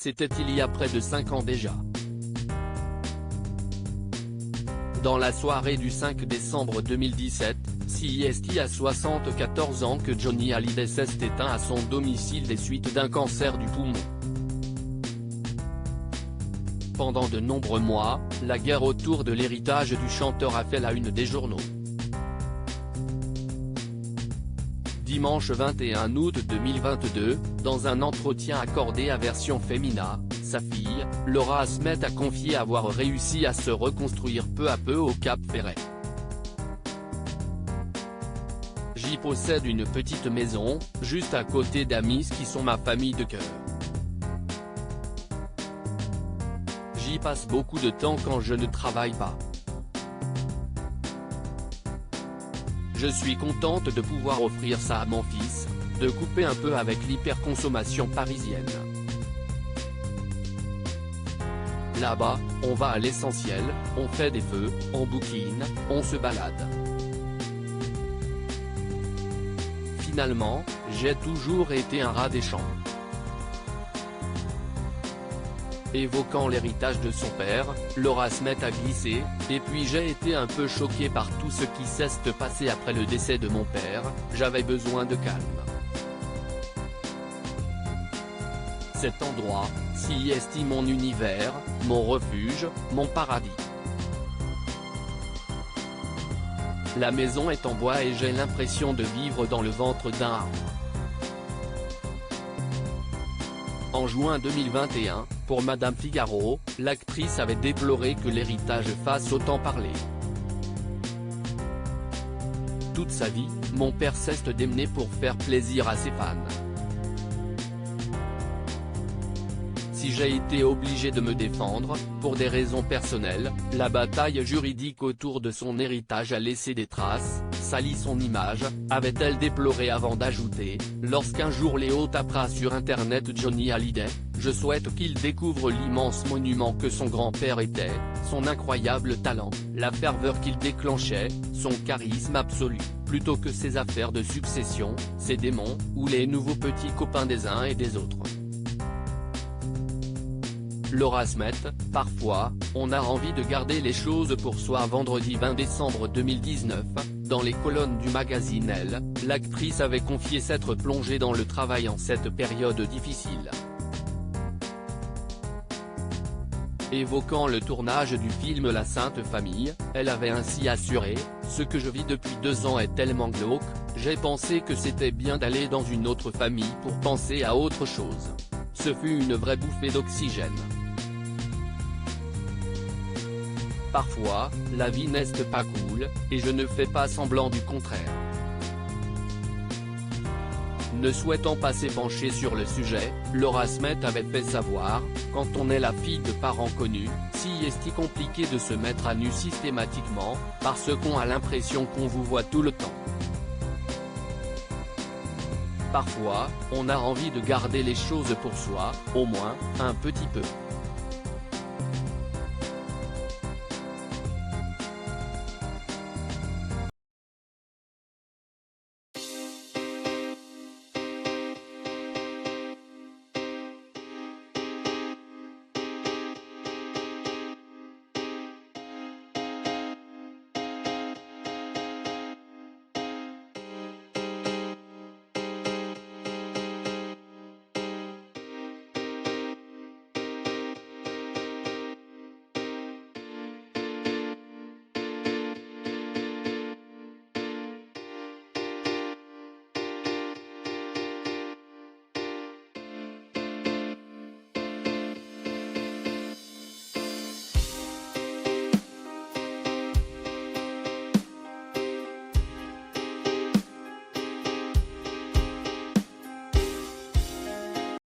c'était il y a près de 5 ans déjà. Dans la soirée du 5 décembre 2017, c'est à 74 ans que Johnny Hallyday s'est éteint à son domicile des suites d'un cancer du poumon. Pendant de nombreux mois, la guerre autour de l'héritage du chanteur a fait la une des journaux. Dimanche 21 août 2022, dans un entretien accordé à Version Femina, sa fille, Laura Asmet a confié avoir réussi à se reconstruire peu à peu au Cap Ferret. J'y possède une petite maison, juste à côté d'amis qui sont ma famille de cœur. J'y passe beaucoup de temps quand je ne travaille pas. Je suis contente de pouvoir offrir ça à mon fils, de couper un peu avec l'hyperconsommation parisienne. Là-bas, on va à l'essentiel, on fait des feux, on bouquine, on se balade. Finalement, j'ai toujours été un rat des champs. Évoquant l'héritage de son père, Laura Asmet a glissé, et puis j'ai été un peu choquée par tout ce qui s'est passé après le décès de mon père, j'avais besoin de calme. Cet endroit, c'est mon univers, mon refuge, mon paradis. La maison est en bois et j'ai l'impression de vivre dans le ventre d'un arbre. En juin 2021, pour Madame Figaro, l'actrice avait déploré que l'héritage fasse autant parler. Toute sa vie, mon père s'est démené pour faire plaisir à ses fans. Si j'ai été obligé de me défendre, pour des raisons personnelles, la bataille juridique autour de son héritage a laissé des traces, sali son image, avait-elle déploré avant d'ajouter, lorsqu'un jour Léo tapera sur internet Johnny Hallyday, je souhaite qu'il découvre l'immense monument que son grand-père était, son incroyable talent, la ferveur qu'il déclenchait, son charisme absolu, plutôt que ses affaires de succession, ses démons, ou les nouveaux petits copains des uns et des autres. Laura Asmet, parfois, on a envie de garder les choses pour soi. Vendredi 20 décembre 2019, dans les colonnes du magazine Elle, l'actrice avait confié s'être plongée dans le travail en cette période difficile. Évoquant le tournage du film La Sainte Famille, elle avait ainsi assuré « Ce que je vis depuis 2 ans est tellement glauque, j'ai pensé que c'était bien d'aller dans une autre famille pour penser à autre chose. Ce fut une vraie bouffée d'oxygène. » Parfois, la vie n'est pas cool, et je ne fais pas semblant du contraire. Ne souhaitant pas s'épancher sur le sujet, Laura Asmet avait fait savoir, quand on est la fille de parents connus, c'est compliqué de se mettre à nu systématiquement, parce qu'on a l'impression qu'on vous voit tout le temps. Parfois, on a envie de garder les choses pour soi, au moins, un petit peu.